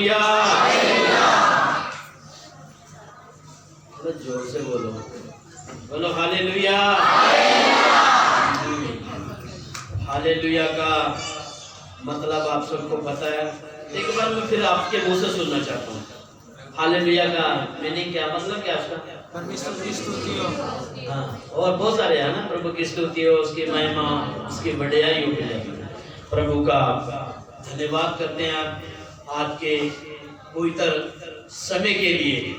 Hallelujah. जोर से बोलो, बोलो हालेलुया। हालेलुया का मतलब आप सबको पता है। एक बार मैं फिर आपके मुंह से सुनना चाहता हूँ, हालेलुया का मीनिंग क्या, मतलब क्या उसका? परमेश्वर की स्तुति हो। हाँ, और बहुत सारे है ना, प्रभु की स्तुति हो, उसकी महिमा, उसकी बढ़ियाई हो के लिए प्रभु का धन्यवाद करते हैं आज के पवित्र समय के लिए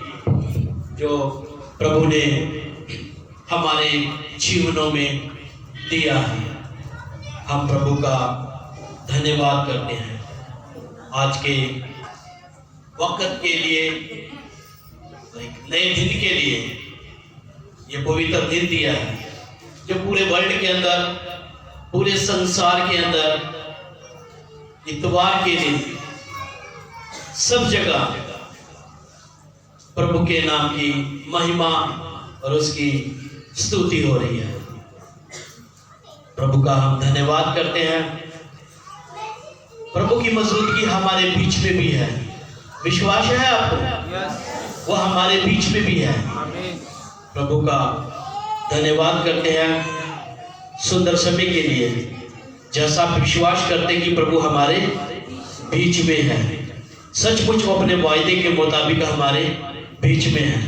जो प्रभु ने हमारे जीवनों में दिया है। हम प्रभु का धन्यवाद करते हैं आज के वक्त के लिए, एक नए दिन के लिए। ये पवित्र दिन दिया है जो पूरे वर्ल्ड के अंदर, पूरे संसार के अंदर इतवार के दिन सब जगह प्रभु के नाम की महिमा और उसकी स्तुति हो रही है। प्रभु का हम धन्यवाद करते हैं। प्रभु की मौजूदगी हमारे बीच में भी है। विश्वास है आपको? वो हमारे बीच में भी है। प्रभु का धन्यवाद करते हैं सुंदर समय के लिए। जैसा आप विश्वास करते कि प्रभु हमारे बीच में है, सचमुच वो अपने वायदे के मुताबिक हमारे बीच में है।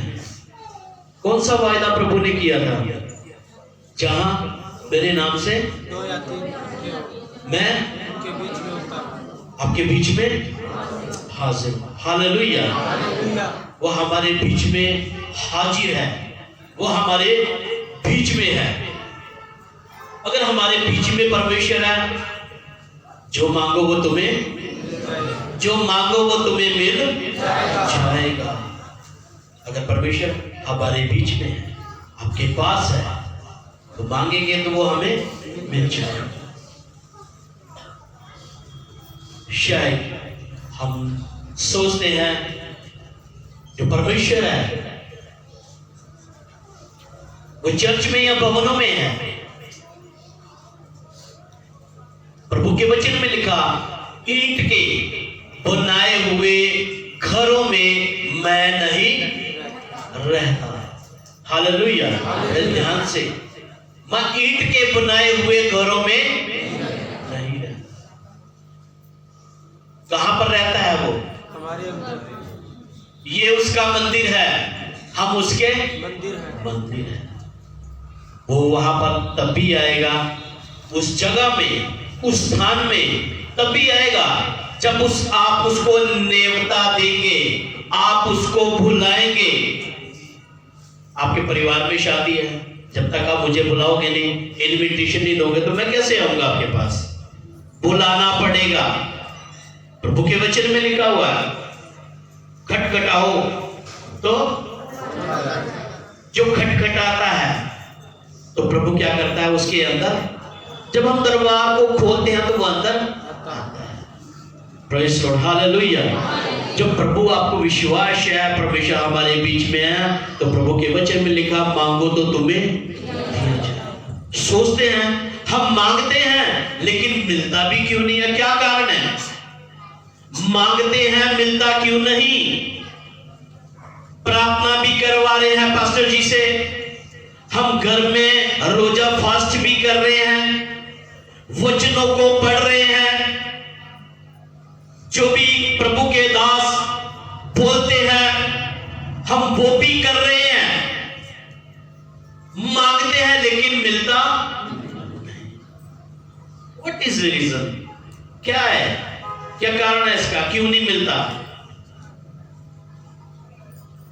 कौन सा वायदा प्रभु ने किया था? जहां मेरे नाम से दो या तीन मैं उनके बीच में होता हूं। आपके बीच में हाजिर। हालेलुया। वो हमारे बीच में हाजिर है, वो हमारे बीच में है। अगर हमारे बीच में परमेश्वर है, जो मांगो वो तुम्हें, जो मांगो वो तुम्हें मिल जाएगा। अगर परमेश्वर हमारे बीच में है, आपके पास है, तो मांगेंगे तो वो हमें मिल जाएगा। शायद हम सोचते हैं जो परमेश्वर है वो चर्च में या भवनों में है। प्रभु के वचन में लिखा, ईंट के बनाए हुए घरों में मैं नहीं रहता। हालेलुया। ध्यान से, मैं ईंट के बनाए हुए घरों में नहीं रहता। कहां पर रहता है वो? हमारे अंदर। ये उसका मंदिर है, हम उसके मंदिर है। वो वहां पर तब भी आएगा, उस जगह में, उस स्थान में तब भी आएगा जब आप उसको नेवता देंगे, आप उसको बुलाएंगे। आपके परिवार में शादी है, जब तक आप मुझे बुलाओगे नहीं, इनविटेशन नहीं दोगे, तो मैं कैसे आऊंगा आपके पास? बुलाना पड़ेगा। प्रभु के वचन में लिखा हुआ है, खटखटाओ तो जो खटखटाता है तो प्रभु क्या करता है उसके अंदर? जब हम दरबार को खोलते हैं तो वो अंदर आता है। Praise Lord. हालेलुया। जब प्रभु आपको विश्वास है परमेश्वर हमारे बीच में है, तो प्रभु के वचन में लिखा, मांगो तो तुम्हें दिया जाए। सोचते हैं, हम मांगते हैं लेकिन मिलता भी क्यों नहीं है? क्या कारण है? मांगते हैं, मिलता क्यों नहीं? प्रार्थना भी करवा रहे हैं पास्टर जी से, हम घर में रोजा फास्ट भी कर रहे हैं, वचनों को पढ़ रहे हैं, जो भी प्रभु के दास बोलते हैं हम वो भी कर रहे हैं। मांगते हैं लेकिन मिलता नहीं। What is the reason? क्या है, क्या कारण है इसका? क्यों नहीं मिलता?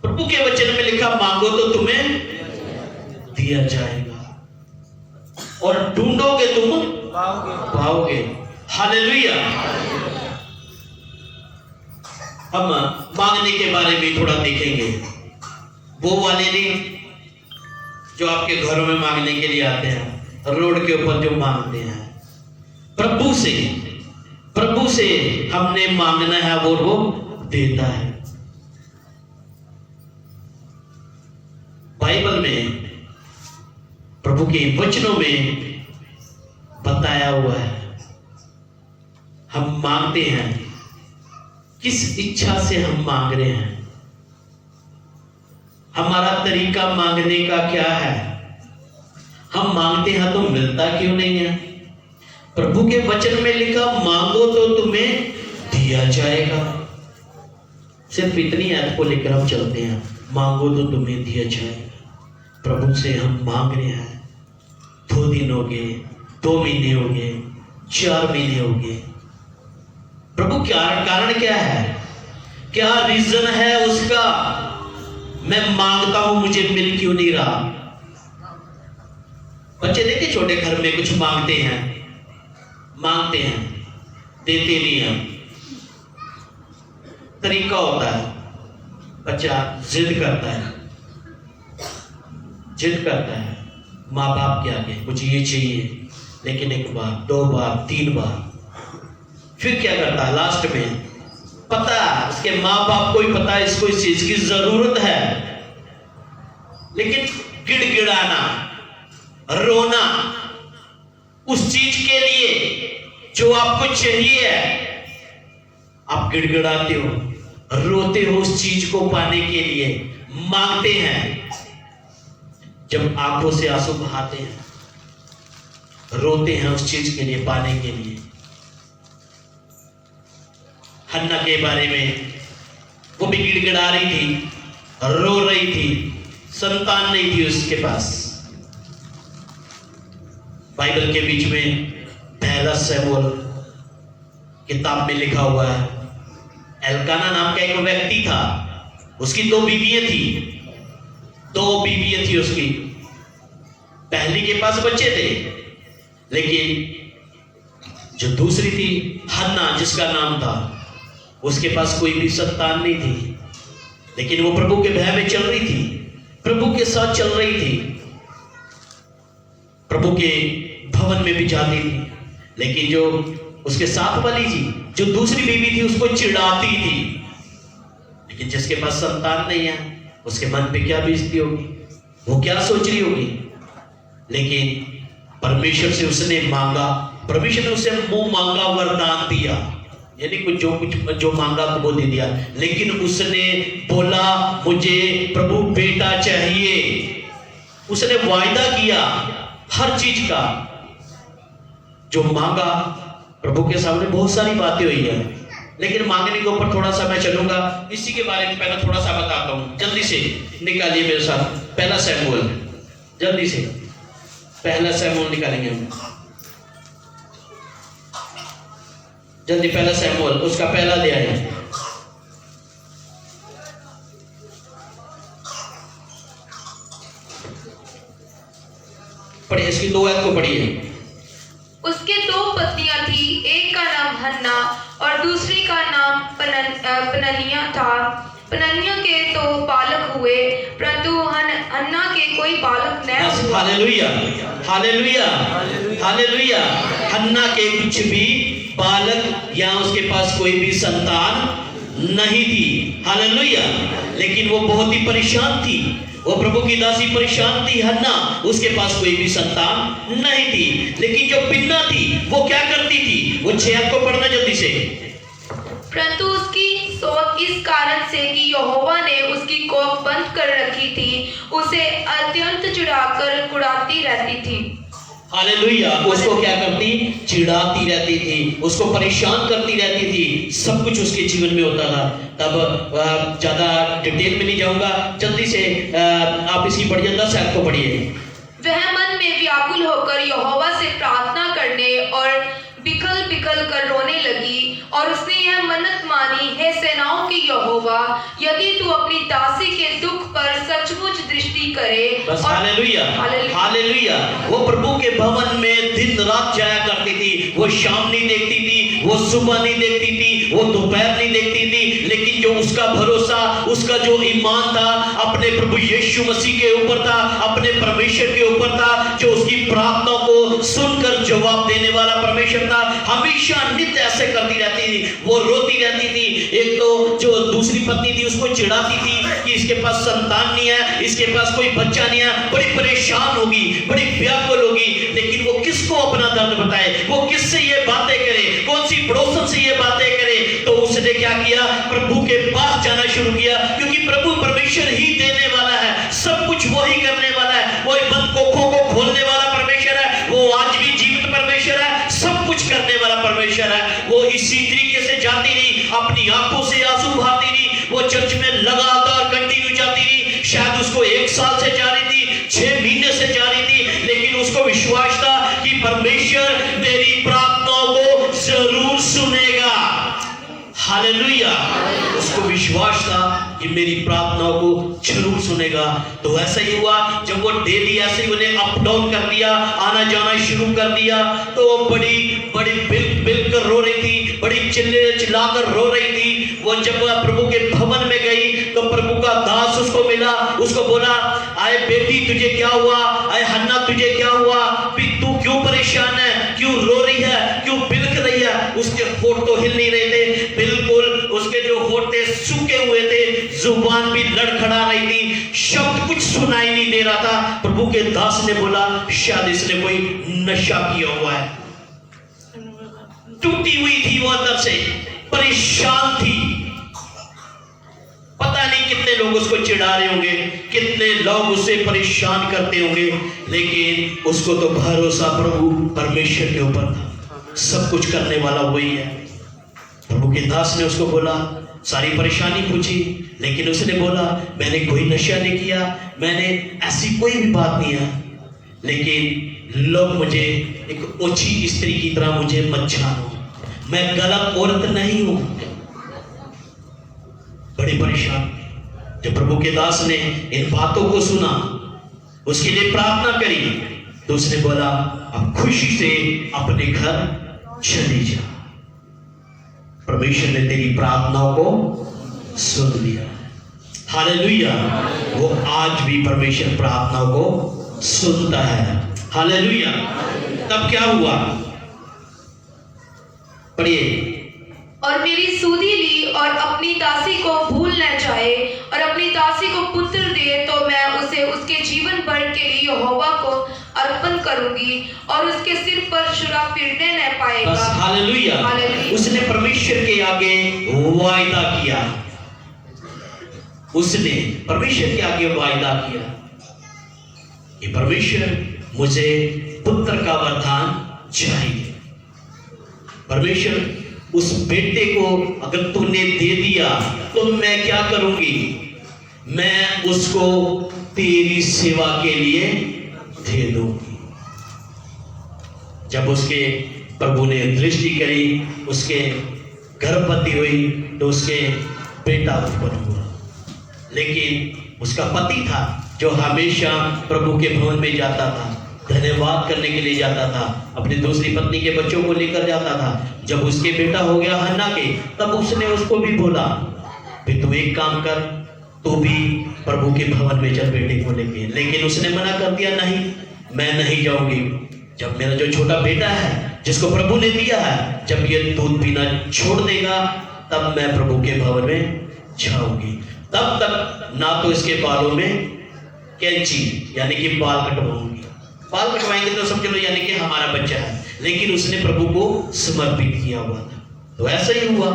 प्रभु के वचन में लिखा, मांगो तो तुम्हें दिया जाएगा और ढूंढोगे तुम पाओगे। हालेलुया। हम मांगने के बारे में थोड़ा देखेंगे। वो वाले नहीं जो आपके घरों में मांगने के लिए आते हैं, रोड के ऊपर जो मांगते हैं। प्रभु से हमने मांगना है, वो देता है। बाइबल में प्रभु के वचनों में बताया हुआ है, हम मांगते हैं किस इच्छा से हम मांग रहे हैं, हमारा तरीका मांगने का क्या है, हम मांगते हैं तो मिलता क्यों नहीं है। प्रभु के वचन में लिखा, मांगो तो तुम्हें दिया जाएगा। सिर्फ इतनी ऐप को लेकर हम चलते हैं, मांगो तो तुम्हें दिया जाएगा। प्रभु से हम मांग रहे हैं, 2 दिन हो गए, 2 महीने हो गए, 4 महीने हो गए। प्रभु क्या कारण क्या है, क्या रीजन है उसका? मैं मांगता हूं, मुझे मिल क्यों नहीं रहा? बच्चे देखे छोटे घर में कुछ मांगते हैं, देते नहीं हैं। तरीका होता है, बच्चा जिद करता है माँ बाप के आगे, मुझे ये चाहिए, लेकिन 1 बार 2 बार 3 बार, फिर क्या करता है? लास्ट में पता है उसके माँ बाप को ही पता है इसको इस चीज की जरूरत है, लेकिन गिड़गिड़ाना, रोना उस चीज के लिए जो आपको चाहिए है, आप गिड़गिड़ाते हो, रोते हो उस चीज को पाने के लिए, मांगते हैं। जब आंखों से आंसू बहाते हैं, रोते हैं उस चीज के लिए, पाने के लिए। हन्ना के बारे में, वो भी गिड़गिड़ा रही थी, रो रही थी, संतान नहीं थी उसके पास। बाइबल के बीच में पहला शमूएल किताब में लिखा हुआ है, एल्काना नाम का एक व्यक्ति था, उसकी 2 बीवियां थी उसकी। पहली के पास बच्चे थे, लेकिन जो दूसरी थी हन्ना जिसका नाम था, उसके पास कोई भी संतान नहीं थी। लेकिन वो प्रभु के भय में चल रही थी, प्रभु के साथ चल रही थी, प्रभु के भवन में भी जाती थी। लेकिन जो उसके साथ वाली थी, जो दूसरी बीवी थी, उसको चिढ़ाती थी। लेकिन जिसके पास संतान नहीं है, उसके मन पे क्या बीतती होगी, वो क्या सोच रही होगी। लेकिन परमेश्वर से उसने मांगा, परमेश्वर ने उसे मुंह मांगा वरदान दिया, यानी कुछ जो मांगा वो दे दिया। लेकिन उसने बोला, मुझे प्रभु बेटा चाहिए। उसने वायदा किया हर चीज का, जो मांगा। प्रभु के सामने बहुत सारी बातें हुई है, लेकिन मांगने के ऊपर थोड़ा सा मैं चलूंगा। इसी के बारे में पहले थोड़ा सा बताता हूं, जल्दी से निकालिए मेरे साथ पहला शमूएल, जल्दी से पहला शमूएल निकालेंगे हम, जल्दी। पहला शमूएल उसका पहला अध्याय है। पढ़िए, इसकी 2 आयत को पढ़िए। उसके 2 पत्नियां थी, एक का नाम हन्ना और दूसरी का नाम पननिया था। पननिया के तो बालक हुए, परंतु हन्ना के कोई बालक न हुआ। Hallelujah, hallelujah, hallelujah. हन्ना के कुछ भी बालक या उसके पास कोई भी संतान नहीं थी। हालेलुया। लेकिन वो बहुत ही परेशान थी, वो प्रभु की दासी परेशान थी। हन्ना, उसके पास कोई भी संतान नहीं थी। लेकिन जो पिन्ना थी वो क्या करती थी? वो 6 को पढ़ना जल्दी से। परंतु उसकी सोच इस कारण से कि यहोवा ने उसकी कोख बंद कर रखी थी, उसे अत्यंत चिढ़ाकर कुढ़ाती रहती थी। हालेलुया। उसको क्या करती? चिढ़ाती रहती थी, उसको परेशान करती रहती थी। सब कुछ उसके जीवन में होता था। तब ज्यादा डिटेल में नहीं जाऊंगा, जल्दी से आप इसकी पढ़िए, 10 आयत को पढ़िए। वह मन में व्याकुल होकर यहोवा से प्रार्थना करने और बिखल बिखल कर रोने लगी, और उसने यह मन्नत मानी, हे सेनाओं की यहोवा, यदि तू अपनी दासी के दुख पर सचमुच दृष्टि करे। बस हालेलुया, हालेलुया। वो प्रभु के भवन में दिन रात जाया करती थी। वो शाम नहीं देखती थी, वो सुबह नहीं देखती थी, वो दोपहर नहीं देखती थी। लेकिन जो उसका भरोसा, उसका जो ईमान था अपने प्रभु यीशु मसीह के ऊपर था, अपने परमेश्वर के ऊपर था, जो उसकी प्रार्थना को सुनकर जवाब देने वाला परमेश्वर था। हमेशा नित्य ऐसे करती रहती थी, वो रोती रहती थी। एक तो जो दूसरी पत्नी थी उसको चिढ़ाती थी कि इसके पास संतान नहीं है, इसके पास कोई बच्चा नहीं है, बड़ी परेशान होगी, बड़ी व्याकुल होगी। लेकिन वो किसको अपना दर्द बताए? वो किससे ये बातें करे? कौन सी पड़ोसन से ये बातें करे? तो उसने क्या किया? प्रभु के पास जाना शुरू किया, क्योंकि प्रभु परमेश्वर ही देने वाला है, सब कुछ वो ही करने वाला है, वो बंद कोखों को खोलने वाला परमेश्वर है, वो आज भी जीवित परमेश्वर है, सब कुछ करने वाला परमेश्वर है। वो इसी तरीके से जाती रही, अपनी आंखों से आंसू बहाती रही, वो चर्च में लगातार कंटिन्यू जाती रही। शायद उसको 1 साल से जा रही थी, 6 महीने से जा रही थी, लेकिन उसको विश्वास था कि परमेश्वर तेरी प्रार्थनाओं को जरूर सुनेगा। हालेलुया। उसको विश्वास था कि मेरी प्रार्थनाओं को जरूर सुनेगा। तो ऐसा ही हुआ, जब वो डेली ऐसे ही उन्हें अप डाउन कर दिया, आना जाना शुरू कर दिया, तो वो बड़ी बड़ी बिल कर रो रही थी, बड़ी चिल्लाकर रो रही थी। वो जब प्रभु के भवन में गई तो प्रभु का दास उसको मिला, उसको बोला, आए बेटी तुझे क्या हुआ, आए हन्ना तुझे क्या हुआ, तू क्यों परेशान है, क्यों रो रही है, क्यों बिलख रही है। उसके होठ तो हिल नहीं रहे थे, बिल्कुल उसके जो होठ थे सूखे हुए थे, जुबान भी लड़खड़ा रही थी, शब्द कुछ सुनाई नहीं दे रहा था। प्रभु के दास ने बोला, शायद इसने कोई नशा किया हुआ है। टूटी हुई थी वो, अंदर से परेशान थी। पता नहीं कितने लोग उसको चिढ़ा रहे होंगे, कितने लोग उसे परेशान करते होंगे, लेकिन उसको तो भरोसा प्रभु परमेश्वर के ऊपर था, सब कुछ करने वाला वही है। प्रभु के दास ने उसको बोला, सारी परेशानी पूछी, लेकिन उसने बोला, मैंने कोई नशा नहीं किया, मैंने ऐसी कोई भी बात नहीं है, लेकिन लोग मुझे एक ओछी स्त्री की तरह मुझे मत जानो, मैं गलत औरत नहीं हूं। बड़ी परेशान। जब प्रभु के दास ने इन बातों को सुना, उसके लिए प्रार्थना करी, तो उसने बोला, अब खुशी से अपने घर चली जा, परमेश्वर ने तेरी प्रार्थनाओं को सुन लिया। हालेलुया। वो आज भी परमेश्वर प्रार्थनाओं को सुनता है। हालेलुया। तब क्या हुआ, पढ़िए। और मेरी सुधि ली और अपनी दासी को भूल न जाए और अपनी दासी को पुत्र दे, तो मैं उसे उसके जीवन भर के लिए यहोवा को अर्पण करूंगी और उसके सिर पर छुरा फिरने न पाएगा। बस हालेलुया। उसने परमेश्वर के आगे वायदा किया, उसने परमेश्वर के आगे वायदा किया कि परमेश्वर मुझे पुत्र का वरदान चाहिए। परमेश्वर उस बेटे को अगर तूने दे दिया तो मैं क्या करूंगी, मैं उसको तेरी सेवा के लिए दे दूंगी। जब उसके प्रभु ने दृष्टि करी, उसके गर्भवती हुई, तो उसके बेटा उत्पन्न हुआ। लेकिन उसका पति था जो हमेशा प्रभु के भवन में जाता था, धन्यवाद करने के लिए जाता था, अपनी दूसरी पत्नी के बच्चों को लेकर जाता था। जब उसके बेटा हो गया हन्ना के, तब उसने उसको भी बोला, भी तू एक काम कर, तू भी प्रभु के भवन में चल बेटे को लेके। लेकिन उसने मना कर दिया, नहीं, मैं नहीं जाऊंगी। जब मेरा जो छोटा बेटा है जिसको प्रभु ने दिया है, जब ये दूध पीना छोड़ देगा, तब मैं प्रभु के भवन में जाऊंगी। तब तक ना तो इसके बालों में कैंची यानी कि बाल कटवाऊंगी, बाल कटवाएंगे तो समझ लो यानी कि हमारा बच्चा है। लेकिन उसने प्रभु को समर्पित किया हुआ था। तो ऐसा ही हुआ,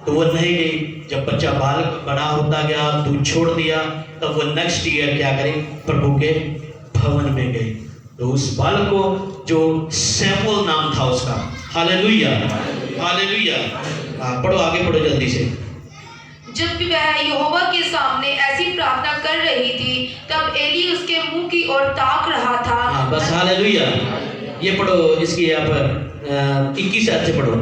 तो वो नहीं गई। जब बच्चा बाल बड़ा होता गया, दूध छोड़ दिया, तब वो नेक्स्ट ईयर क्या करे, प्रभु के भवन में गई। तो उस बालक को जो सैमुअल नाम था उसका, हालेलुया हालेलुया। पढ़ो, आगे पढ़ो जल्दी से। जब भी वह यहोवा के सामने ऐसी प्रार्थना कर रही थी, तब एली उसके मुंह की ओर ताक रहा था। बस हालेलुया। ये पढ़ो, इसकी यहाँ पर 21 आयत से पढ़ो।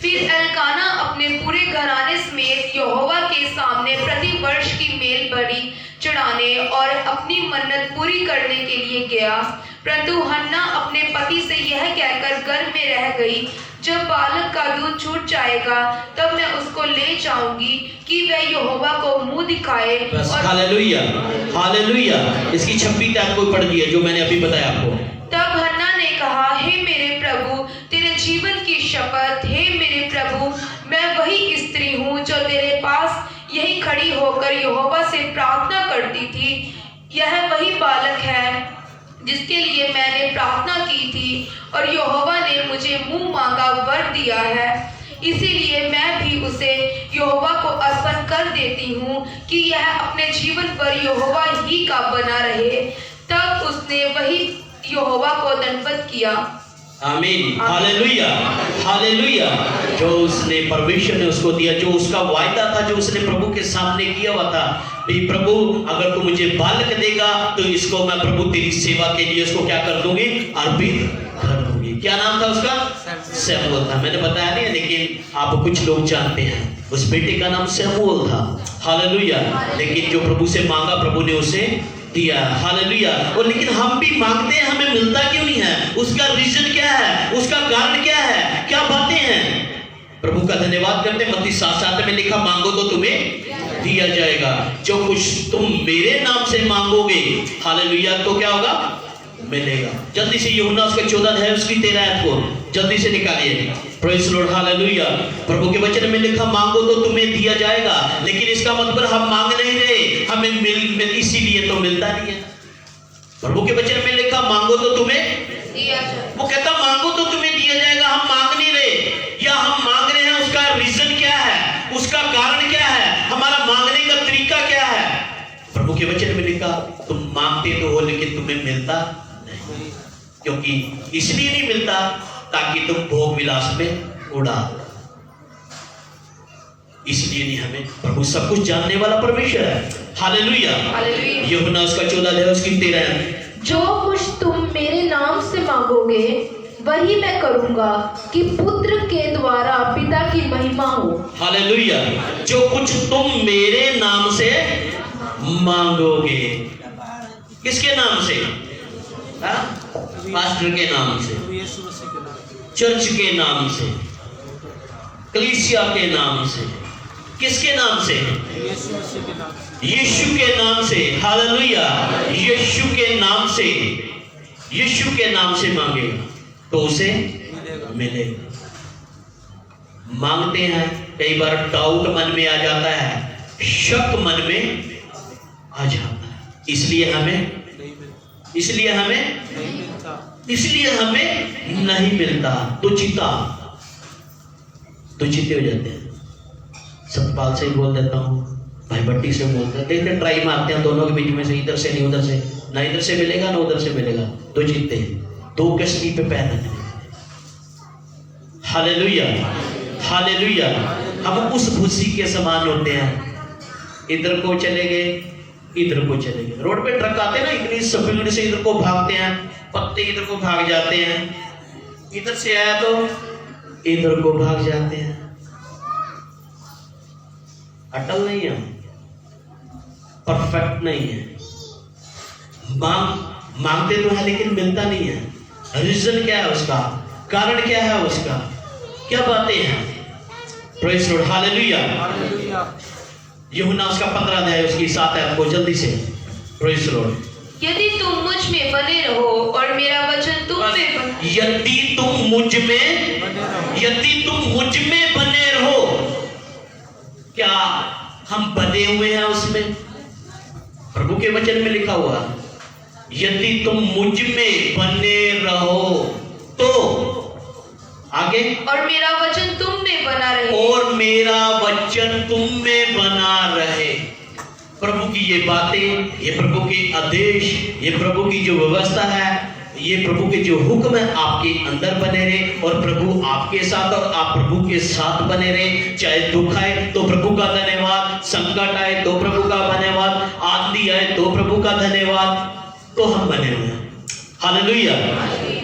फिर एल्काना अपने पूरे घराने समेत यहोवा के सामने प्रति वर्ष की मेल बलि चढ़ाने और अपनी मन्नत पूरी करने के लिए गया। परंतु हन्ना अपने पति से यह कहकर घर में रह गई, जब बालक का दूध छूट जाएगा तब मैं उसको ले जाऊंगी कि वह यहोवा को मुंह दिखाए। और हालेलुया हालेलुया। इसकी 26 आयत को पढ़ दिया जो मैंने अभी बताया आपको। तब हन्ना ने कहा, हे मेरे प्रभु, तेरे जीवन की शपथ, हे मेरे प्रभु, मैं वही स्त्री हूँ जो तेरे पास यही खड़ी होकर यहोवा से प्रार्थना करती थी। यह वही बालक है जिसके लिए मैंने प्रार्थना की थी और यहोवा ने मुझे मुंह मांगा वर दिया है। इसीलिए मैं भी उसे यहोवा को अर्पण कर देती हूँ कि यह अपने जीवन पर यहोवा ही का बना रहे। तब उसने वही यहोवा को दंडवत किया। आमीन, हालेलुया, हालेलुया। जो उसने परमेश्वर ने उसको दिया, जो उसका वायदा था, जो उसने प्रभु के सामने किया हुआ था, भाई प्रभु अगर तू मुझे बालक देगा तो इसको मैं प्रभु तेरी सेवा के लिए उसको क्या कर दूंगी, अर्पित कर दूंगी। क्या नाम था उसका? सैमुअल था। मैंने बताया नहीं, लेकिन आप कुछ लोग जानते हैं उस बेटे का नाम सैमुअल था। हालेलुया। लेकिन जो प्रभु से मांगा प्रभु ने उसे दिया। हालेलुया। और लेकिन हम भी मांगते हैं, हमें मिलता क्यों नहीं है? उसका रीजन क्या है? उसका कारण क्या है? क्या बातें हैं? प्रभु का धन्यवाद करते हैं। मत्ती 7:7 में लिखा, मांगो तो तुम्हें दिया जाएगा, जो कुछ तुम मेरे नाम से मांगोगे, हालेलुया, तो क्या होगा? मिलेगा। जल्दी से यूहन्ना उसका 14 अध्याय उसकी 13 आयत को जल्दी से निकालिए। Praise Lord, hallelujah. प्रभु के वचन में लिखा, मांगो तो तुम्हें दिया जाएगा, लेकिन इसका मतलब हम मांग नहीं रहे, हमें मिल इसीलिए तो मिलता नहीं है। प्रभु के वचन में लिखा, मांगो तो तुम्हें दिया जाएगा। वो कहता मांगो तो तुम्हें दिया जाएगा। हम मांग नहीं रहे, या हम मांग रहे हैं, उसका रीजन क्या है, उसका कारण क्या है, हमारा मांगने का तरीका क्या है? प्रभु के वचन में लिखा, तुम मांगते तो हो लेकिन तुम्हें मिलता नहीं। क्योंकि इसलिए नहीं मिलता ताकि तुम भोग विलास में उड़ा, इसलिए नहीं। हमें प्रभु सब कुछ जानने वाला परमेश्वर है। हालेलुया। यूहन्ना उसका 14 अध्याय उसकी 13। जो कुछ तुम मेरे नाम से मांगोगे वही मैं करूंगा, कि पुत्र के द्वारा पिता की महिमा हो। हालेलुया। जो कुछ तुम मेरे नाम से मांगोगे, किसके नाम से? पास्टर के नाम से, यीशु मसीह के नाम, चर्च के नाम से, कलीसिया के नाम से, किसके नाम से? यीशु मसीह के नाम, यीशु के नाम से। हालेलुया। यीशु के नाम से, यीशु के नाम से मांगेगा तो उसे मिलेगा। मांगते हैं, कई बार डाउट मन में आ जाता है, शक मन में आ जाता है, इसलिए हमें नहीं मिलता, इसलिए हमें नहीं मिलता। दुचिते हो जाते हैं। सतपाल से ही बोल देता हूँ, भाई भट्टी से बोलते हैं, देखते ट्राई मारते हैं दोनों के बीच में से, इधर से नहीं उधर से, ना इधर से मिलेगा ना उधर से मिलेगा। दुचिते, दो कश्ती पे पैर रखने। Hallelujah, hallelujah. हम उस भूसी के समान होते हैं, इधर को चले गए, इधर को चले गए। रोड पे ट्रक आते हैं ना, इतनी स्पीड से इधर को भागते हैं, पत्ते इधर को भाग जाते हैं, इधर से आया तो इधर को भाग जाते हैं। अटल नहीं है, परफेक्ट नहीं है। मांगते तो है लेकिन मिलता नहीं है। रीजन क्या है उसका? कारण क्या है उसका? क्या बातें हैं? Praise Lord, hallelujah. हालेलुया। यूहन्ना उसका 15 अध्याय उसकी 7 आयत को जल्दी से। Praise Lord. यदि तुम मुझ में बने रहो और मेरा वचन तुम में बने, यदि तुम मुझ में, यदि तुम मुझ में बने रहो, क्या हम बने हुए हैं उसमें? प्रभु के वचन में लिखा हुआ, यदि तुम मुझ में बने रहो तो आगे, और मेरा वचन तुम में बना रहे, और मेरा वचन तुम में बना रहे। प्रभु की ये बातें, ये प्रभु के आदेश, ये प्रभु की जो व्यवस्था है, ये प्रभु के जो हुक्म है आपके अंदर बने रहे, और प्रभु आपके साथ और आप प्रभु के साथ बने रहे। चाहे दुख आए तो प्रभु का धन्यवाद, संकट आए तो प्रभु का धन्यवाद, आंधी आए तो प्रभु का धन्यवाद, तो हम बने हुए हैं। हालेलुया।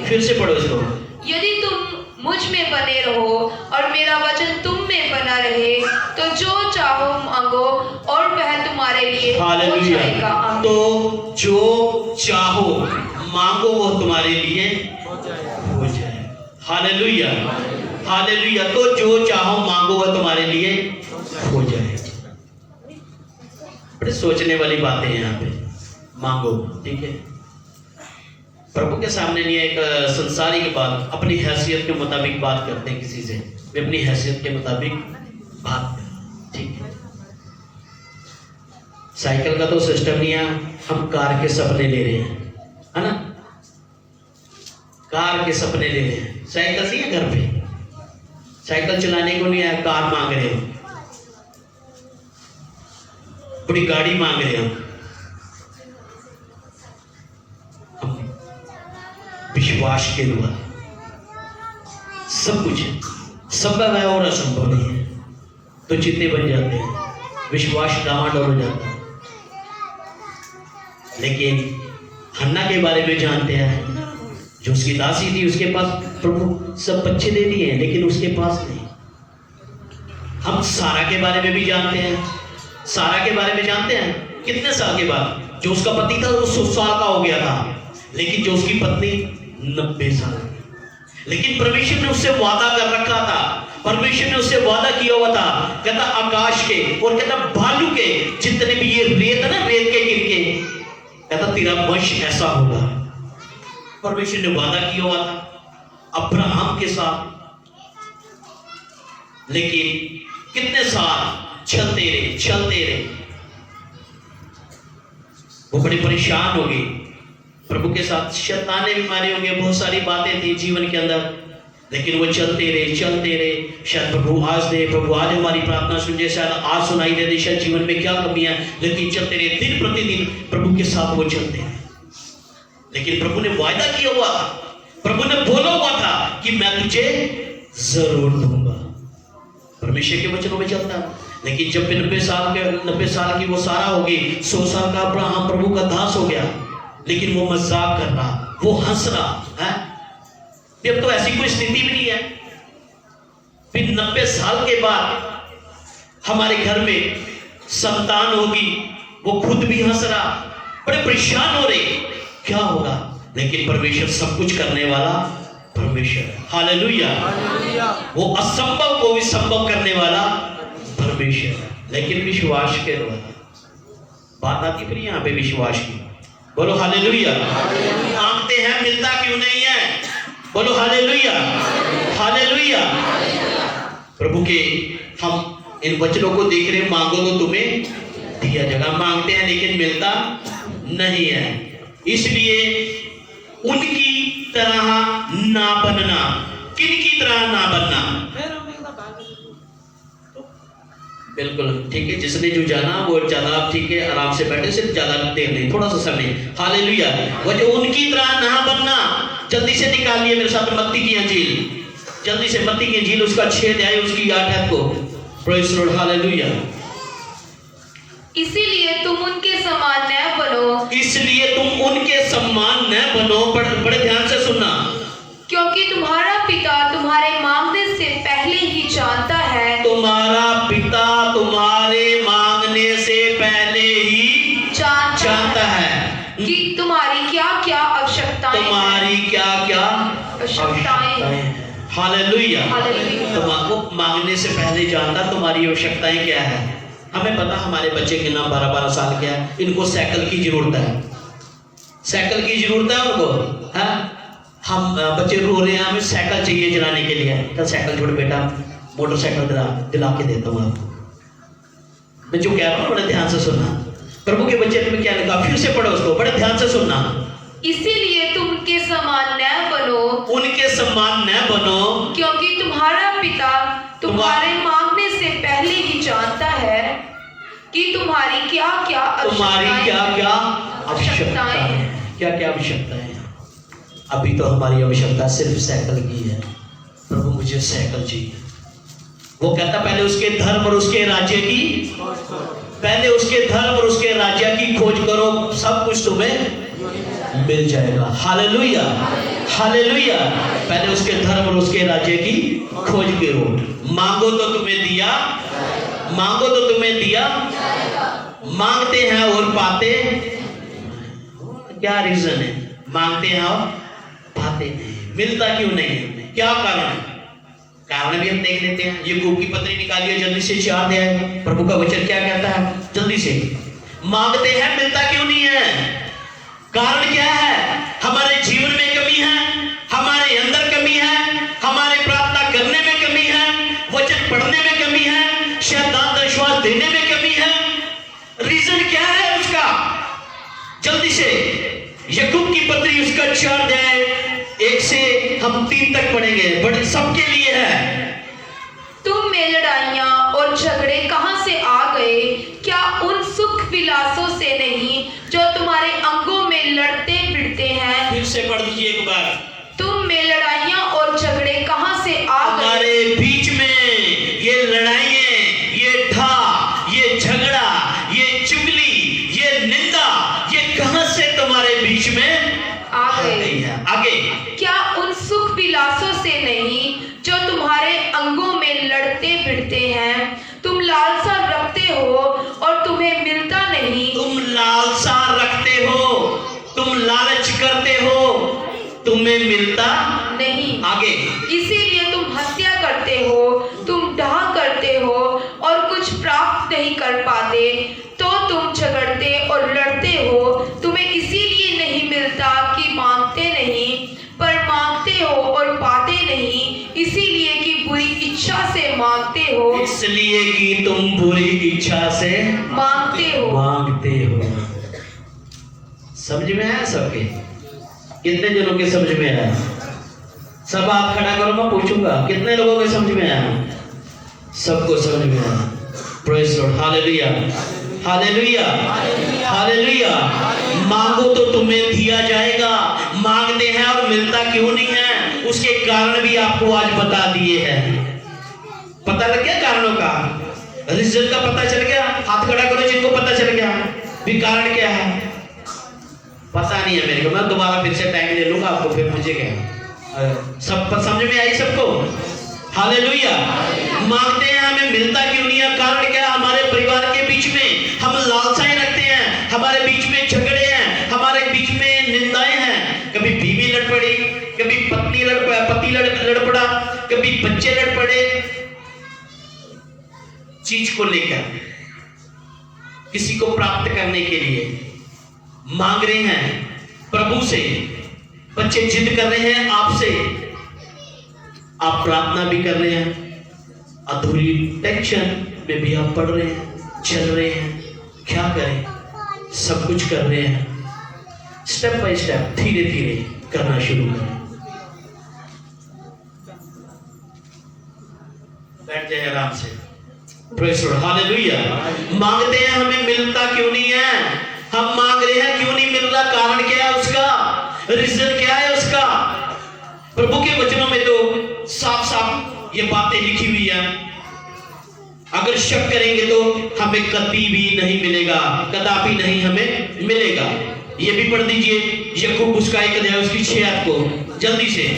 फिर से पढ़ो इसको। यदि तुम मुझ में बने रहो और मेरा वचन तुम में बना रहे, तो जो चाहो मांगो और वह तुम्हारे लिए हो हालेलुया। जाएगा। आमीन। तो जो चाहो मांगो वो तुम्हारे लिए हो जाएगा। हो जाए। Hallelujah, hallelujah. तो जो चाहो मांगो वो तुम्हारे लिए हो जाए। बड़े सोचने वाली बातें हैं यहाँ पे। मांगो, ठीक है। प्रभु के सामने नहीं, एक संसारिक बात, अपनी हैसियत के मुताबिक बात करते हैं किसी से, वे अपनी हैसियत के मुताबिक बात करते, ठीक है। साइकिल का तो सिस्टम नहीं है, हम कार के सपने ले रहे हैं, है ना? कार के सपने ले रहे हैं। साइकिल सी है घर पे, साइकिल चलाने को नहीं आया, कार मांग रहे हो, बड़ी गाड़ी मांग रहे हो। विश्वास के द्वारा सब कुछ है, संभव है और असंभव नहीं है। तो चित्ते बन जाते हैं, विश्वास डामाडोल हो जाता है। लेकिन हन्ना के बारे में जानते हैं, जो उसकी दासी थी, उसके पास प्रभु सब बच्चे दे दिए लेकिन उसके पास नहीं। हम सारा के बारे में भी जानते हैं, सारा के बारे में जानते हैं कितने साल के बाद, जो उसका पति था वो 100 साल का हो गया था, लेकिन जो उसकी पत्नी 90 साल की। लेकिन परमेश्वर ने उससे वादा कर रखा था, परमेश्वर ने उससे वादा किया हुआ था, कहता आकाश के और कहता भालू के जितने भी ये रेत है ना, रेत के गिरके, कहता तेरा वंश ऐसा होगा। परमेश्वर ने वादा किया हुआ था अब्राहम के साथ। लेकिन कितने साल चलते रहे, वो बड़े परेशान हो गए प्रभु के साथ, शैताने भी मारे होंगे, बहुत सारी बातें थी जीवन के अंदर, लेकिन वो चलते रहे। शायद प्रभु आज दे, प्रभु आज हमारी प्रार्थना सुन जाए, शायद आज सुनाई दे दे, शायद जीवन में क्या कमी है, लेकिन चलते रहे, दिन प्रतिदिन प्रभु के साथ वो चलते रहे। लेकिन प्रभु ने वायदा किया हुआ था, प्रभु ने बोला हुआ था कि मैं तुझे जरूर दूंगा। परमेश्वर के वचनों में चलता है। लेकिन जब 90 साल की वो सारा हो गई, 100 साल का अब्राहम प्रभु का दास हो गया, लेकिन वो मजाक कर रहा, वो हंस रहा है। अब तो ऐसी कोई स्थिति भी नहीं है। फिर 90 साल के बाद हमारे घर में संतान होगी, वो खुद भी हंस रहा, बड़े परेशान हो रहे, क्या होगा? लेकिन परमेश्वर सब कुछ करने वाला परमेश्वर है। हालेलुया। वो असंभव को भी संभव करने वाला परमेश्वर है। लेकिन विश्वास के द्वारा बात आती फिर यहाँ पे विश्वास की। बोलो हालेलुया। मांगते हैं, मिलता क्यों नहीं है? बोलो हालेलुया, हालेलुया। प्रभु के हम इन वचनों को देख रहे, मांगो तो तुम्हें दिया जाएगा। मांगते हैं लेकिन मिलता नहीं है। इसलिए उनकी तरह ना बनना। किन की तरह ना बनना? बिल्कुल ठीक है, जिसने जो जाना वो ज्यादा ठीक है, आराम से बैठे, सिर्फ ज्यादा देर नहीं, थोड़ा सा समय। हालेलुया। वो जो उनकी तरह ना बनना, जल्दी से निकालिए मेरे साथ मत्ती की इंजील, जल्दी से मत्ती की इंजील, उसका 6 अध्याय, उसकी 8 को। Praise the Lord. हालेलुया। इसीलिए तुम उनके समान न बनो, इसलिए तुम उनके समान न बनो। बड़े ध्यान से सुनना, क्योंकि तुम्हारा पिता तुम्हारे मांगने से पहले ही जानता है। तुम्हारा पिता तुम्हारे मांगने से पहले ही जानता है कि तुम्हारी क्या क्या आवश्यकताएं, तुम्हारी क्या क्या आवश्यकताएं हैं। हालेलुया। हालेलुया। तुम्हारे मांगने से पहले जानता तुम्हारी आवश्यकताएं क्या है। हमें पता हमारे बच्चे के नाम 12-12 साल के हैं, इनको साइकिल की जरूरत है, साइकिल की जरूरत है उनको, है? हम बच्चे रो रहे हैं, हमें साइकिल चाहिए चलाने के लिए। तो साइकिल छोड़ बेटा, मोटरसाइकिल दिला के देता हूँ आपको। मैं जो कह रहा हूँ बड़े ध्यान से सुनना। प्रभु के बच्चे में क्या लिखा, फिर से पढ़ो उसको, बड़े ध्यान से सुनना। इसीलिए तुम उनके समान न बनो, उनके समान न बनो, क्योंकि तुम्हारा पिता तुम्हारे मांगने से पहले ही जानता है कि तुम्हारी क्या क्या आवश्यकताएं हैं। क्या क्या आवश्यकताएं हैं। अभी तो हमारी आवश्यकता सिर्फ साइकिल की है। प्रभु मुझे साइकिल चाहिए। वो कहता पहले उसके धर्म और उसके राज्य की, पहले उसके धर्म और उसके राज्य की खोज करो, सब कुछ तुम्हें मिल जाएगा। Hallelujah, hallelujah. पहले उसके धर्म और उसके राज्य की खोज करो। मांगो तो तुम्हें दिया, मांगो तो तुम्हें दिया, मांगते हैं और पाते। क्या रीजन है? मांगते हैं और पाते नहीं, मिलता क्यों नहीं है? क्या कारण है? कारण भी हम देख लेते हैं। याकूब की पत्री निकालिए जल्दी से, 4 अध्याय। प्रभु का वचन क्या कहता है? जल्दी से। मांगते हैं, मिलता क्यों नहीं है? कारण क्या है? हमारे जीवन में कमी है, हमारे अंदर कमी है, हमारे प्रार्थना करने में कमी है, वचन पढ़ने में कमी है, शायद दान दशवास देने में कमी है। रीजन क्या है उसका? जल्दी से याकूब की पत्री उसका 4 अध्याय 1 से हम 3 तक पढ़ेंगे। बड़े सबके लिए है, में लड़ाइयाँ और झगड़े कहाँ से आ गए? क्या उन सुख विलासों से नहीं जो तुम्हारे अंगों में लड़ते भिड़ते हैं? फिर से पढ़ दीजिए एक बार। तुम में लड़ाइयाँ और झगड़े कहाँ से आ गए? हमारे बीच में ये लड़ाइयाँ, ये ठा, ये झगड़ा, ये चुगली, ये निंदा, ये कहाँ से तुम्हारे बीच में आ गए? आगे, क्या उन सुख विलासों से नहीं जो तुम्हारे अंगों में लड़ते भिड़ते हैं? तुम लालसा रखते हो और तुम्हें मिलता नहीं। तुम लालसा रखते हो, तुम लालच करते हो, तुम्हें मिलता नहीं। आगे, इसीलिए तुम हत्या करते हो, तुम डाह करते हो और कुछ प्राप्त नहीं कर पाते। तो तुम झगड़ते और लड़ते हो। तुम्हें इसीलिए नहीं मिलता कि मांगते नहीं, पर मांगते हो और पाते नहीं, इसीलिए कि बुरी इच्छा से मांगते हो। इसलिए कि तुम बुरी इच्छा से मांगते हो। समझ में आया सबके? कितने जनों के समझ में आया? सब आप खड़ा करो, मैं पूछूंगा कितने लोगों के समझ में आया? सबको समझ में आया। Praise Lord, hallelujah, hallelujah, hallelujah. मांगो तो तुम्हें दिया जाएगा। मांगते हैं और मिलता क्यों नहीं है, उसके कारण भी आपको आज बता दिए हैं। पता लग गया कारणों का, रिजल्ट का पता चल गया। हाथ खड़ा करो जिनको पता चल गया भी कारण क्या है। पता नहीं है मेरे को, मैं दोबारा फिर से टाइम ले लूंगा आपको, फिर मुझे क्या सब समझ में आई सबको? हालेलुया। मांगते हैं, हमें मिलता क्यों नहीं है? कारण क्या? हमारे परिवार के बीच में हम लालसाएं रखते हैं, हमारे बीच में झगड़े हैं, हमारे बीच में निंदाएं हैं। कभी बीवी लड़ पड़ी, कभी पति लड़ पड़ा, कभी बच्चे लड़ पड़े। चीज को लेकर, किसी को प्राप्त करने के लिए मांग रहे हैं प्रभु से। बच्चे जिद कर रहे हैं आपसे, आप प्रार्थना भी कर रहे हैं, अधूरी टेंशन में भी आप पढ़ रहे हैं, चल रहे हैं। क्या करें? सब कुछ कर रहे हैं। स्टेप बाय स्टेप, धीरे धीरे करना शुरू करें। बैठ जाए आराम से। Praise Lord, hallelujah. मांगते हैं, हमें मिलता क्यों नहीं है? हम मांग रहे हैं, क्यों नहीं मिल रहा? कारण क्या है उसका? रीजन क्या है उसका? प्रभु के वचनों में तो साफ साफ ये बातें लिखी हुई है। अगर शक करेंगे तो हमें कभी भी नहीं मिलेगा, कदापि नहीं हमें मिलेगा। ये भी पढ़ दीजिए, याकूब उसका 1 अध्याय उसकी 6 आयत को जल्दी से।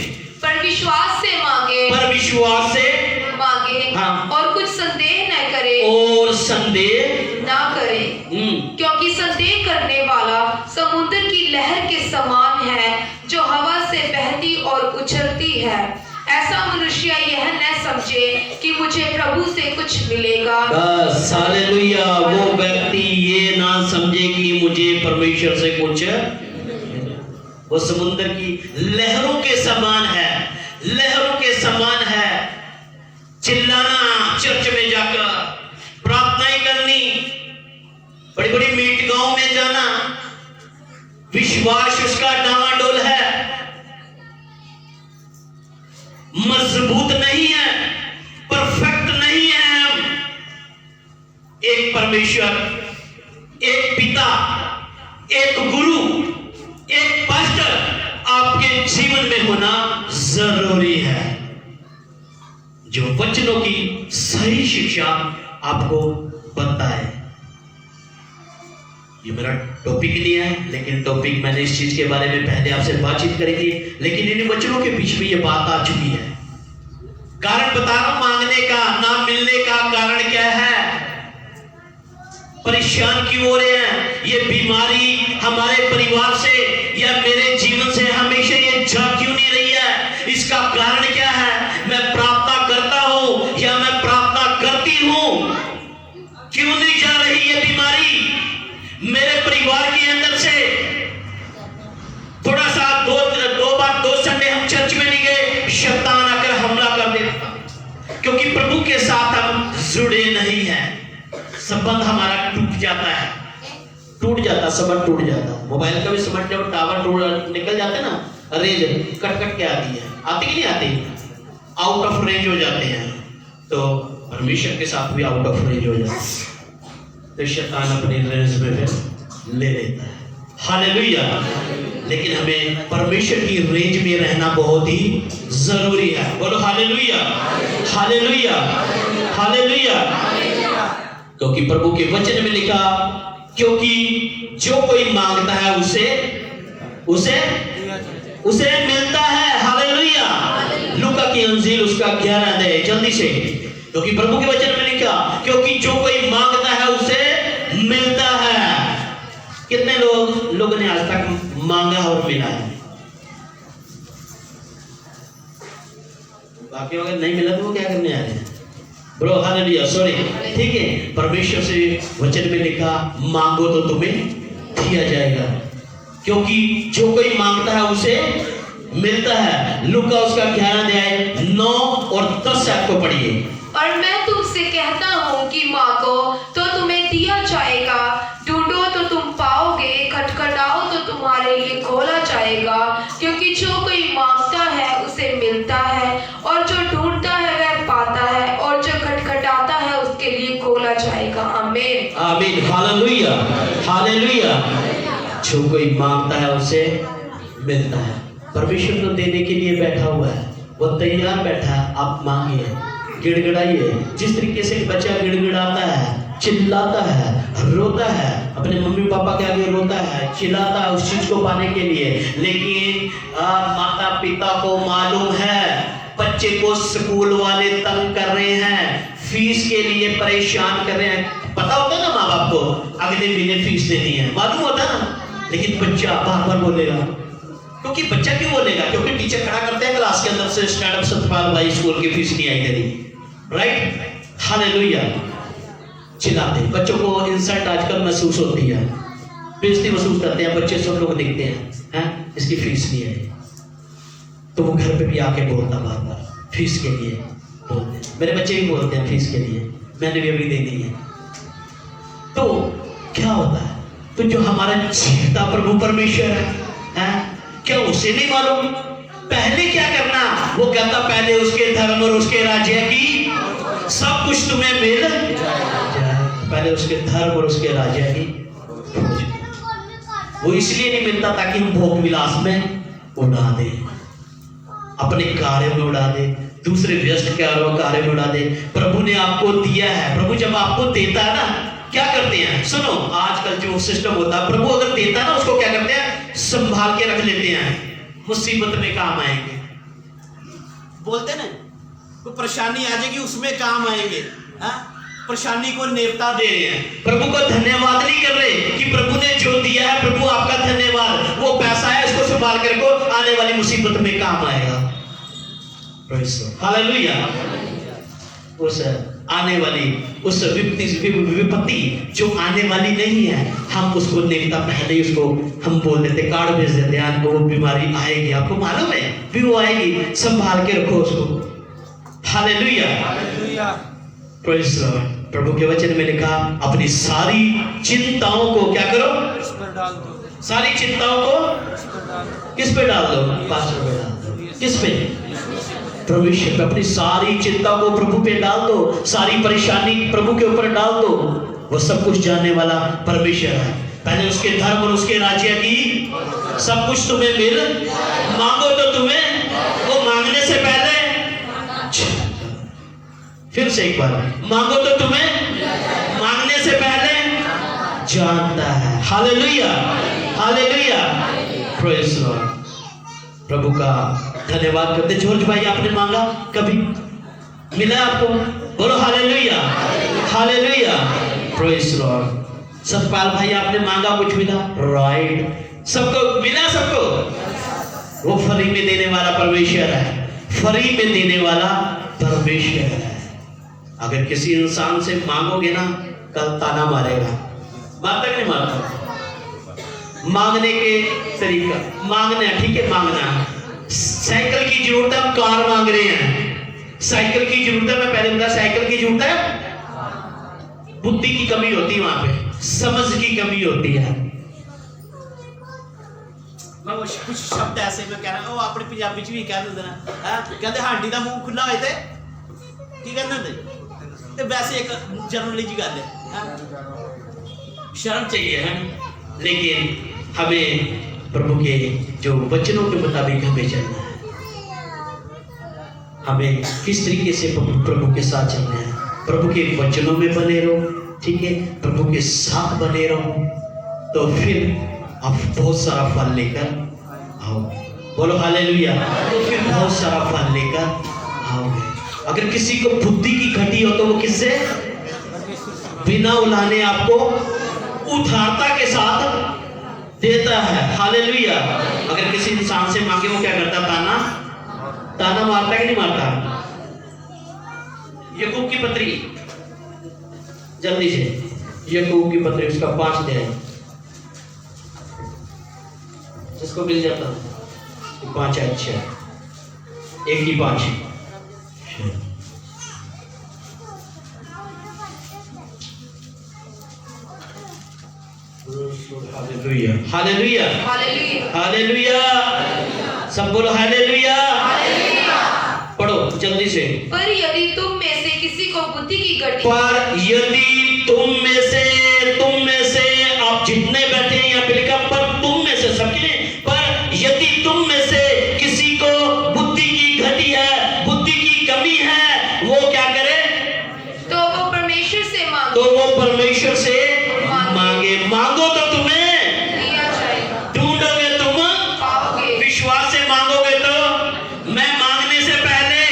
पर विश्वास से मांगे, पर विश्वास से मांगे, हाँ। और कुछ संदेह न करे, और संदेह ना करे, क्योंकि संदेह करने वाला समुद्र की लहर के समान है, जो हवा से बहती और उछलती है। ऐसा मनुष्य यह न समझे कि मुझे प्रभु से कुछ मिलेगा। बस हालेलुया। वो व्यक्ति ये ना समझे कि मुझे परमेश्वर से कुछ, वो समुद्र की लहरों के समान है, लहरों के समान है। चिल्लाना चर्च में जाकर, प्रार्थनाएं करनी, बड़ी बड़ी मीट गांव में जाना, विश्वास उसका डामाडोल है, मजबूत नहीं है, परफेक्ट नहीं है। हम एक परमेश्वर, एक पिता, एक गुरु, एक पास्टर आपके जीवन में होना जरूरी है, जो वचनों की सही शिक्षा आपको बताए। ये मेरा टॉपिक नहीं है, लेकिन टॉपिक मैंने इस चीज के बारे में पहले आपसे बातचीत करी थी, लेकिन इन वचनों के बीच में ये बात आ चुकी है। कारण बता रहा हूं, मांगने का ना मिलने का कारण क्या है? परेशान क्यों हो रहे हैं? ये बीमारी हमारे परिवार से या मेरे जीवन से हमेशा ये जा क्यों नहीं रही है? इसका कारण क्या है? मैं प्रार्थना करता हूं या मैं प्रार्थना करती हूं, क्यों नहीं जा रही ये बीमारी मेरे परिवार के अंदर से? थोड़ा सा दो संडे हम चर्च में नहीं गए, शैतान आकर हमला कर देता, क्योंकि प्रभु के साथ हम जुड़े नहीं हैं। संबंध हमारा टूट जाता है, टूट जाता, संबंध टूट जाता। मोबाइल का भी संबंध जब टावर निकल जाते ना, रेंज कट कट के आती है, आती कि नहीं आती, आउट ऑफ रेंज हो जाते हैं, तो परमेश्वर के साथ भी आउट ऑफ रेंज हो जाता है तो शैतान अपनी रेंज में फिर ले लेता है। हालेलुया। लेकिन हमें परमेश्वर की रेंज में रहना बहुत ही जरूरी है। बोलो हालेलुया, हालेलुया, हालेलुया। क्योंकि प्रभु के वचन में लिखा, क्योंकि जो कोई मांगता है उसे उसे उसे मिलता है। हालेलुया। लूका की अंजील उसका 11 अध्याय, जल्दी से। क्योंकि प्रभु के वचन में लिखा, क्योंकि जो कोई मांगता है उसे मिलता है। कितने लोगों ने आज तक मांगा और मिला है? बाकी अगर नहीं मिला तो वो क्या करने आ रहे हैं? ब्रो हालेलुया, सॉरी, ठीक है। परमेश्वर से वचन में लिखा, मांगो तो तुम्हें दिया जाएगा, क्योंकि जो कोई मांगता है उसे मिलता है। लूका उसका 11 अध्याय 9 और 10 से आपको पढ़िए। और मैं तुमसे कहता हूँ कि मांगो तो तुम्हें दिया जाएगा, ढूंढो तो तुम पाओगे, खटखटाओ तो तुम्हारे लिए खोला जाएगा। क्योंकि जो कोई मांगता है उसे मिलता है, और जो ढूंढता है वह पाता है, और जो खटखटाता है उसके लिए खोला जाएगा। आमीन, आमीन, हालेलुया, हालेलुया। जो कोई मांगता है उसे मिलता है। परमेश्वर तो देने के लिए बैठा हुआ है, वो तैयार बैठा है। आप मांगिए, गिड़गिड़ाइए। जिस तरीके से बच्चा गिड़गिड़ाता है, चिल्लाता है, रोता है, अपने मम्मी पापा के आगे रोता है, चिल्लाता है उस चीज को पाने के लिए, लेकिन माता पिता को मालूम है बच्चे को स्कूल वाले तंग कर रहे हैं, फीस के लिए परेशान कर रहे हैं। पता होता है ना माँ बाप को अगले महीने फीस देनी है, मालूम होता है ना, लेकिन बच्चा बार बार बोलेगा। क्योंकि बच्चा क्यों बोलेगा? क्योंकि टीचर खड़ा करते हैं क्लास के अंदर से, स्टैंड अप सतपाल भाई स्कूल की फीस नहीं आई तेरी, राइट? हालेलुया। चिल्लाते हैं। बच्चों को इंसल्ट आजकल महसूस होती है, बेइज्जती महसूस करते हैं बच्चे, सब लोग दिखते हैं इसकी फीस नहीं आई, तो वो घर पे भी आके बोलता बार बार फीस के लिए बोलते हैं। मेरे बच्चे भी बोलते हैं फीस के लिए, मैंने भी अभी देनी है। तो क्या होता है? तो जो हमारा जीता प्रभु परमेश्वर है, क्या उसे नहीं मालूम पहले क्या करना? वो कहता पहले उसके धर्म और उसके राज्य की सब कुछ तुम्हें मिल जाए। पहले उसके धर्म और उसके राज्य की। वो इसलिए नहीं मिलता ताकि हम भोग विलास में उड़ा दे, अपने कार्य में उड़ा दे, दूसरे व्यस्त कार्य में उड़ा दे। प्रभु ने आपको दिया है। प्रभु जब आपको देता है ना, क्या करते हैं? सुनो, आजकल जो सिस्टम होता है, प्रभु अगर देता है ना, उसको क्या करते हैं? संभाल के रख लेते हैं, मुसीबत में काम आएंगे। बोलते ना, कोई परेशानी आ जाएगी उसमें काम आएंगे। परेशानी को नेवता दे रहे हैं, प्रभु को धन्यवाद नहीं कर रहे कि प्रभु ने जो दिया है, प्रभु आपका धन्यवाद, वो पैसा है, इसको संभाल कर रखो, आने वाली मुसीबत में काम आएगा। हालेलुया। उस आने वाली उस विपत्ति जो आने वाली नहीं है, हम उसको नेवता पहले उसको हम बोल देते, कार्ड भेज देते हैं, आपको वो बीमारी आएगी, आपको मालूम है भी वो आएगी, संभाल के रखो उसको। Hallelujah, hallelujah. Praise the Lord. प्रभु के वचन में लिखा, अपनी सारी चिंताओं को क्या करो? इस पर डाल दो। सारी चिंताओं को इस पर डाल दो। किस पे डाल दो? पास्टर पे डाल दो। किस पे? परमेश्वर पे। अपनी सारी चिंता को प्रभु पे डाल दो, सारी परेशानी प्रभु के ऊपर डाल दो। वो सब कुछ जानने वाला परमेश्वर है। पहले उसके धर्म और उसके राज्य की सब कुछ तुम्हें मिल, मांगो तो तुम्हें, वो मांगने से पहले, फिर से एक बार, मांगो तो तुम्हें मांगने से पहले जानता है। Hallelujah, hallelujah, praise the Lord. प्रभु का धन्यवाद करते। जॉर्ज भाई, आपने मांगा कभी? मिला आपको? बोलो hallelujah, hallelujah, praise the Lord. Satpal भाई, आपने मांगा, कुछ मिला? राइट, सबको मिला, सबको। वो फ्री में देने वाला परमेश्वर है, फ्री में देने वाला परमेश्वर है। अगर किसी इंसान से मांगोगे ना, कल ताना मारेगा, मारता नहीं मारता? मांगने के तरीका, मांगना ठीक है, मांगना। साइकिल की जरूरत है, हम कार मांग रहे हैं। साइकिल की जरूरत है, मैं पहले बताया, साइकिल की जरूरत है। बुद्धि की कमी होती है वहां पे, समझ की कमी होती है। मैं कुछ शब्द ऐसे में कह रहा हूं, अपनी पंजाबी च भी कह देना, कहते हांडी दा मुंह खुला होए ते की कहंदे तो वैसे एक जनरली जी गल है, शर्म चाहिए है, लेकिन हमें प्रभु के जो वचनों के मुताबिक हमें चलना है। हमें किस तरीके से प्रभु के साथ चलना है, प्रभु के वचनों में बने रहो, ठीक है, प्रभु के साथ बने रहो, तो फिर आप बहुत सारा फल लेकर आओ। बोलो हालेलुया। तो फिर बहुत सारा फल लेकर आओगे। अगर किसी को बुद्धि की घटी हो तो वो किससे? बिना उलाने आपको उदारता के साथ देता है। हालेलुया। अगर किसी इंसान से मांगे वो क्या करता? ताना मारता कि नहीं मारता? याकूब की पत्री, जल्दी से याकूब की पत्री उसका 5 अध्याय, जिसको मिल जाता 5 है, अच्छा 1 की 5। Hallelujah hallelujah hallelujah hallelujah. सब बोलो हालेलुया। पढ़ो जल्दी से। पर यदि तुम में से किसी को बुद्धि की घटी, पर यदि तुम में से आप जितने बैठे हैं यहाँ पे लिखा, पर तुम में से, सबके लिए, पर यदि तुम में से किसी को बुद्धि की घटी है, बुद्धि की कमी है, वो क्या करे? तो वो परमेश्वर से मांगे, तो वो परमेश्वर से मांगे। मांगो तो तुम्हें दिया जाएगा, ढूंढोगे तुम पाओगे, विश्वास से मांगोगे तो मैं मांगने से पहले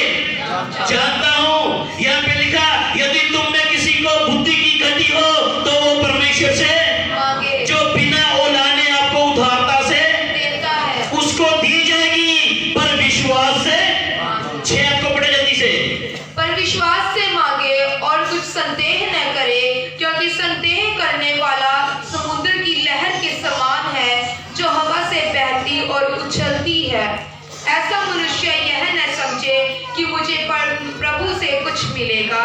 जानता हूं। यहाँ पे लिखा यदि तुम में किसी को बुद्धि की घटी हो तो वो परमेश्वर से मांगे, जो बिना ओलाने आपको उदारता से देता है, उसको दी जाएगी, पर विश्वास से। 6 को पढ़े जल्दी से। पर विश्वास से मांगे और कुछ संदेह न करे, क्योंकि संदेह करने वाला समुद्र की लहर के समान है, जो हवा से बहती और उछलती है। ऐसा मनुष्य यह न समझे कि मुझे प्रभु से कुछ मिलेगा।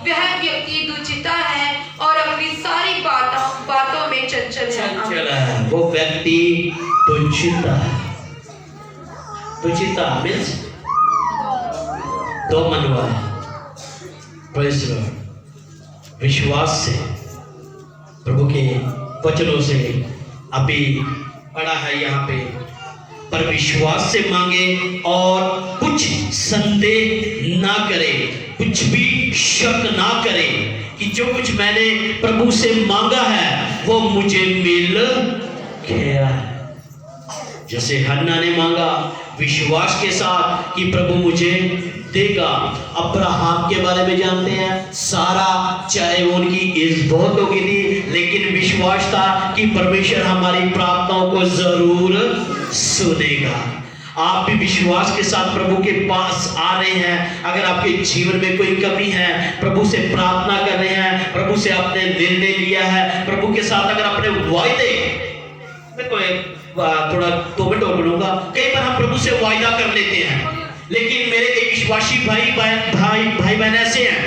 वह व्यक्ति दुचिता है और अपनी सारी बातों में चंचल है। वो व्यक्ति दुचिता है। दुचिता मीन्स दो मनवा है। Praise the Lord. विश्वास से, प्रभु के वचनों से अभी पढ़ा है यहाँ पे, पर विश्वास से मांगे और कुछ संदेह ना करे, कुछ भी शक ना करे कि जो कुछ मैंने प्रभु से मांगा है वो मुझे मिल गया है। जैसे हन्ना ने मांगा विश्वास के साथ कि प्रभु मुझे देगा। अब्राहम के बारे में जानते हैं, सारा चाहे उनकी एज बहुत हो गई थी, लेकिन विश्वास था कि परमेश्वर हमारी प्रार्थनाओं को जरूर सुनेगा। आप भी विश्वास के साथ प्रभु के पास आ रहे हैं। अगर आपके जीवन में कोई कमी है, प्रभु से प्रार्थना कर रहे हैं, प्रभु से आपने निर्णय लिया है, प्रभु के साथ अगर अपने वायदे, मैं कोई थोड़ा 2 मिनट और बोलूंगा। कई बार हम प्रभु से वायदा कर लेते हैं, लेकिन मेरे कई विश्वासी भाई बहन ऐसे हैं,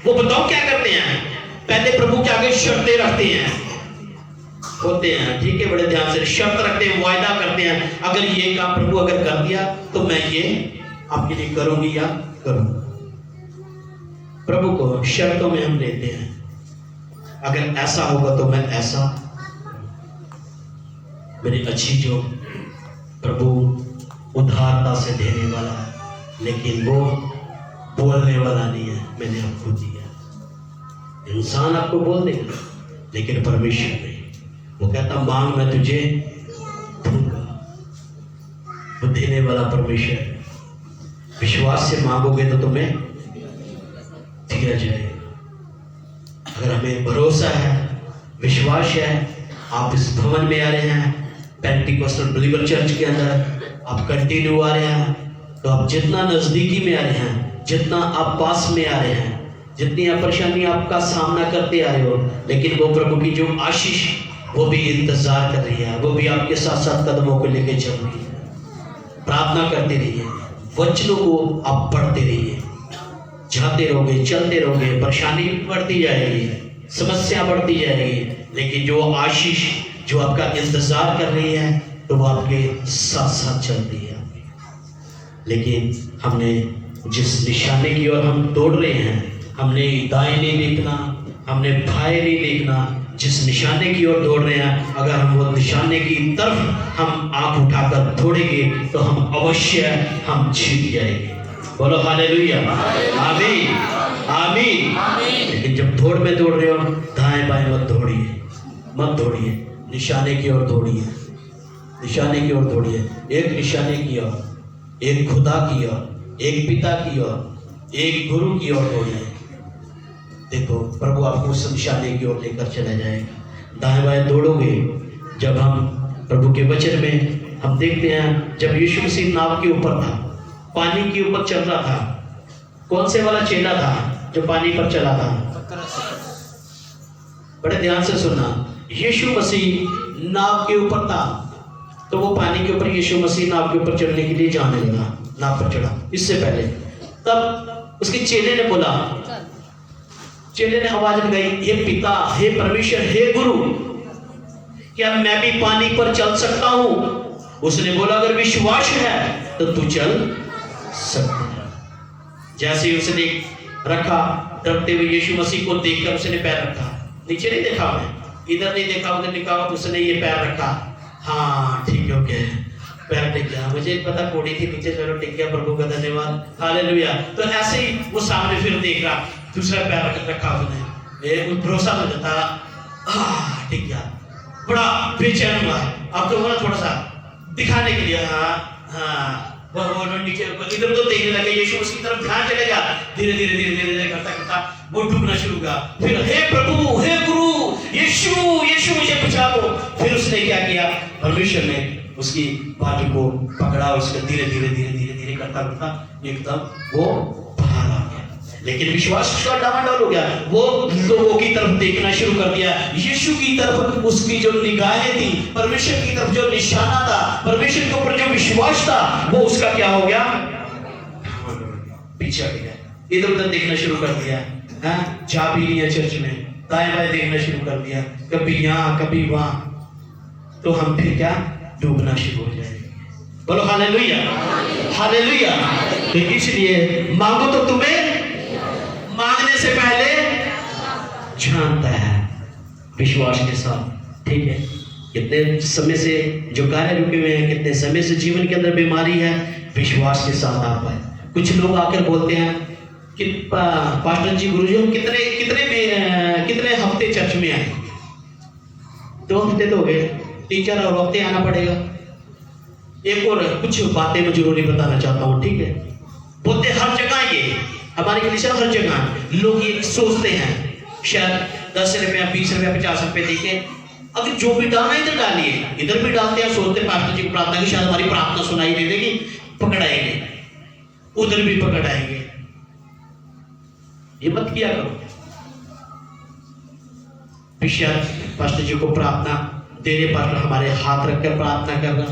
वो बताओ क्या करते हैं? पहले प्रभु के आगे शर्तें रखते हैं, होते हैं, ठीक है, बड़े ध्यान से शर्त रखते हैं, वायदा करते हैं, अगर ये काम प्रभु अगर कर दिया तो मैं ये आपके लिए करूंगी या करूंगा। प्रभु को शर्तों में हम लेते हैं, अगर ऐसा होगा तो मैं ऐसा। मेरी अच्छी जो प्रभु उदारता से देने वाला, लेकिन वो बोलने वाला नहीं है, मैंने आपको दिया। इंसान आपको बोल देगा, लेकिन परमेश्वर नहीं। वो कहता मांग मैं तुझे दूंगा। वो देने वाला परमेश्वर। विश्वास से मांगोगे तो तुम्हें दिया जाएगा। अगर हमें भरोसा है, विश्वास है, आप इस भवन में आ रहे हैं, पेंटिकोस्टल बिलीवर चर्च के अंदर आप कंटिन्यू आ रहे हैं, तो आप जितना नजदीकी में आ रहे हैं, जितना आप पास में आ रहे हैं, जितनी आप परेशानी आपका सामना करते आ रहे हो, लेकिन वो प्रभु की जो आशीष वो भी इंतजार कर रही है, वो भी आपके साथ साथ कदमों को लेके चल रही है। प्रार्थना करते रहिए, वचनों को आप पढ़ते रहिए, जाते रहोगे, चलते रहोगे, परेशानी बढ़ती जाएगी, समस्या बढ़ती जाएगी, लेकिन जो आशीष जो आपका इंतजार कर रही है तो वो आपके साथ साथ चलती है। लेकिन हमने जिस निशाने की ओर हम दौड़ रहे हैं, हमने दाएं नहीं देखना, हमने बाएं नहीं देखना, जिस निशाने की ओर दौड़ रहे हैं अगर हम वो निशाने की तरफ हम आंख उठाकर दौड़ेंगे तो हम अवश्य हम जीत जाएंगे। बोलो हालेलुया, आमीन आमीन। लेकिन जब दौड़ में दौड़ रहे हो दाएं बाएं मत दौड़िए, मत दौड़िए, निशाने की ओर दौड़िए, निशाने की ओर दौड़िए। एक निशाने की ओर, एक खुदा की ओर, एक पिता की ओर, एक गुरु की ओर दौड़िए। देखो प्रभु आपको उस निशाने की ओर लेकर चला जाएगा। दाएं बाएं दौड़ोगे। जब हम प्रभु के वचन में हम देखते हैं जब यीशु मसीह नाव के ऊपर था, पानी के ऊपर चल रहा था, कौन से वाला चेला था जो पानी पर चला था? बड़े ध्यान से सुनना। यीशु मसीह नाव के ऊपर था तो वो पानी के ऊपर यीशु मसीह नाव के ऊपर चढ़ने के लिए जाने लगा, नाव पर चढ़ा। इससे पहले तब उसके चेले ने बोला, चेले ने आवाज लगाई, हे पिता, हे परमेश्वर, हे गुरु, क्या मैं भी पानी पर चल सकता हूं? उसने बोला अगर विश्वास है तो तू चल सकता है। जैसे ही उसने रखा, डरते हुए यीशु मसीह को देखकर उसने पैर रखा, नीचे नहीं देखा, मैं इधर नहीं देखा, उधर देखा, उसने ये पैर रखा, हाँ ठीक है, ओके, पैर टिक गया। मुझे पता कोड़ी थी नीचे, चलो टिक गया, प्रभु का धन्यवाद, हालेलुया। तो ऐसे ही वो सामने फिर देख रहा, दूसरा पैर रखा उसने, एक भरोसा हो जाता, टिक गया, बड़ा बेचैन हुआ। अब तो थोड़ा सा दिखाने के लिए, हाँ वो नीचे इधर उधर देखने लगे, यीशु उसकी तरफ ध्यान चले गया, धीरे धीरे धीरे धीरे धीरे करता करता वो डूबना शुरू हुआ। फिर हे प्रभु, हे गुरु, यीशु यीशु मुझे बचा लो। फिर उसने क्या किया, परमेश्वर ने उसकी बाजू को पकड़ा, उसको धीरे धीरे धीरे धीरे धीरे करता करता एकदम वो बाहर आ गया। लेकिन विश्वास उसका डामाडोल हो गया, वो लोगों की तरफ देखना शुरू कर दिया, यीशु की तरफ उसकी जो निगाहें थी, परमेश्वर की तरफ जो निशाना था, परमेश्वर के ऊपर जो विश्वास था, वो उसका क्या हो गया, पीछे हट गया, इधर उधर देखना शुरू कर दिया, जा भी लिया चर्च में, दाएं बाएं देखना शुरू कर दिया, कभी यहाँ कभी वहां, तो हम फिर क्या डूबना शुरू हो जाएंगे। बोलो हालेलुया, हालेलुया। तो इसलिए मांगो तो तुम्हें मांगने से पहले जानता है, विश्वास के साथ, ठीक है। कितने समय से जो कार्य रुके हुए हैं, कितने समय से जीवन के अंदर बीमारी है, विश्वास के साथ आ पाए। कुछ लोग आकर बोलते हैं कि पास्टर जी, गुरु जी, हम कितने हफ्ते चर्च में आए? 2 हफ्ते तो हो गए, 3-4 और हफ्ते आना पड़ेगा। एक और कुछ बातें मैं जरूरी बताना चाहता हूँ, ठीक है। बोलते हर जगह, ये हमारी कलीसिया हर जगह लोग ये सोचते हैं, शायद 10 रुपया 20 रुपया 50 रुपये देके अगर जो भी डालना इधर डालिए, इधर भी डालते हैं, सोचते पास्टर जी को प्रार्थना की शायद हमारी प्रार्थना सुनाई दे देगी, पकड़ाएंगे, उधर भी पकड़ाएंगे। ये मत किया करो। शायद पास्टर जी को प्रार्थना देने पर हमारे हाथ रखकर प्रार्थना करना,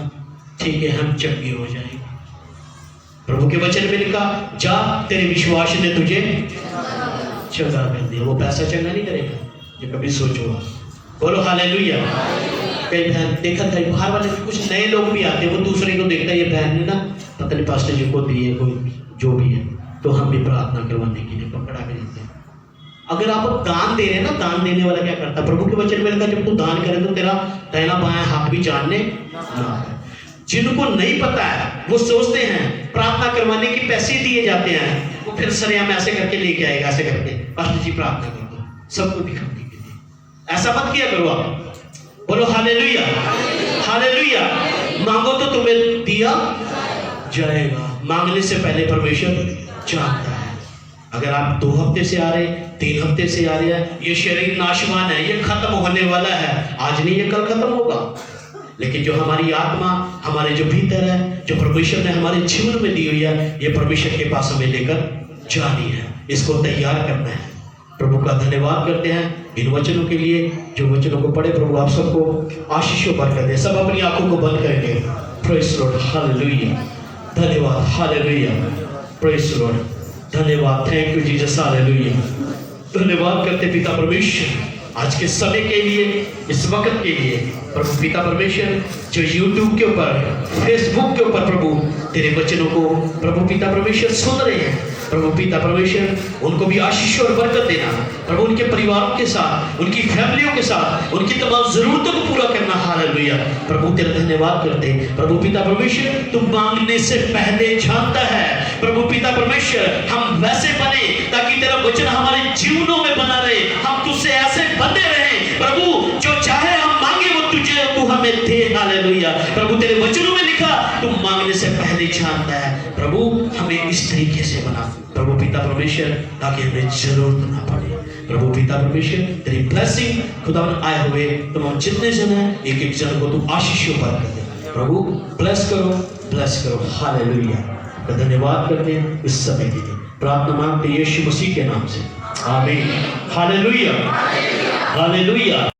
ठीक है, हम चंगे हो जाएंगे। प्रभु के वचन में लिखा, जा तेरे विश्वास ने तुझे चंगा कर दिया। वो पैसा चंगा नहीं करेगा, ये कभी सोचो। बोलो हालेलुया। कई बहन देखा था, बाहर वाले कुछ नए लोग भी आते, वो दूसरे को देखता है, ये बहन ने ना पता नहीं पास्टर जी को दिए, कोई जो भी है, तो हम भी प्रार्थना करवाने के लिए पकड़ा के देते हैं। अगर आप दान दे रहे हैं ना, दान देने वाला क्या करता है? प्रभु के वचन में लिखा, जब तू दान करे तो तेरा दाहिना बायां हाथ भी जानने ना। जिनको नहीं पता है वो सोचते हैं प्रार्थना करवाने के पैसे दिए जाते हैं, वो फिर सरेआम ऐसे करके लेके आएगा, ऐसे करके, पास्टर जी प्रार्थना कर दो, सबको दिखाने के लिए। ऐसा मत किया करो आप। बोलो हालेलुया, हालेलुया। मांगो तो तुम्हें दिया जाएगा। मांगने से पहले परमेश्वर जानता है। अगर आप 2 हफ्ते से आ रहे, 3 हफ्ते से आ रहे हैं, ये शरीर नाशवान है, ये खत्म होने वाला है, आज नहीं ये कल खत्म होगा। लेकिन जो हमारी आत्मा, हमारे जो भीतर है, जो परमेश्वर ने हमारे जीवन में दी हुई है, ये परमेश्वर के पास हमें लेकर जानी है, इसको तैयार करना है। प्रभु का धन्यवाद करते हैं इन वचनों के लिए, जो वचनों को पढ़े। प्रभु आप सबको आशीषों बरकत दे। सब अपनी आंखों को बंद करके प्रेज़ लॉर्ड, हालेलुया, धन्यवाद, हालेलुया, प्रेज़ लॉर्ड, धन्यवाद, थैंक यू जीसस, हालेलुया। धन्यवाद करते पिता परमेश्वर आज के समय के लिए, इस वक्त के लिए। प्रभु पिता परमेश्वर जो YouTube के ऊपर, Facebook के ऊपर प्रभु तेरे वचनों को प्रभु पिता परमेश्वर सुन रहे हैं, प्रभु पिता परमेश्वर उनको भी आशीष और बरकत देना। प्रभु उनके परिवारों के साथ, उनकी फैमिलियों के साथ, उनकी तमाम जरूरतों को पूरा करना। हालेलुया। प्रभु तेरा धन्यवाद करते हैं। प्रभु पिता परमेश्वर तुम मांगने से पहले जानता है। प्रभु पिता परमेश्वर हम वैसे बने ताकि तेरा वचन हमारे जीवनों में बना रहे, हम तुझसे ऐसे बंधे रहे। प्रभु जो चाहे हम मांगे वो तुझे, तू हमें दे। हालेलुया। प्रभु तेरे वचनों में लिखा तुम मांगने से पहले जानता है। प्रभु हमें इस तरीके से बना प्रभु पिता परमेश्वर, ताकि हमें जरूरत ना पड़े। प्रभु पिता परमेश्वर तेरी ब्लेसिंग खुदा आए हुए तमाम जितने जन हैं, एक एक जन को तू आशीषों पर कर दे। प्रभु ब्लेस करो। हालेलुया। धन्यवाद करते हैं इस समय के लिए। प्रार्थना मांगते यीशु मसीह के नाम से, आमीन। हालेलुया। हालेलुया।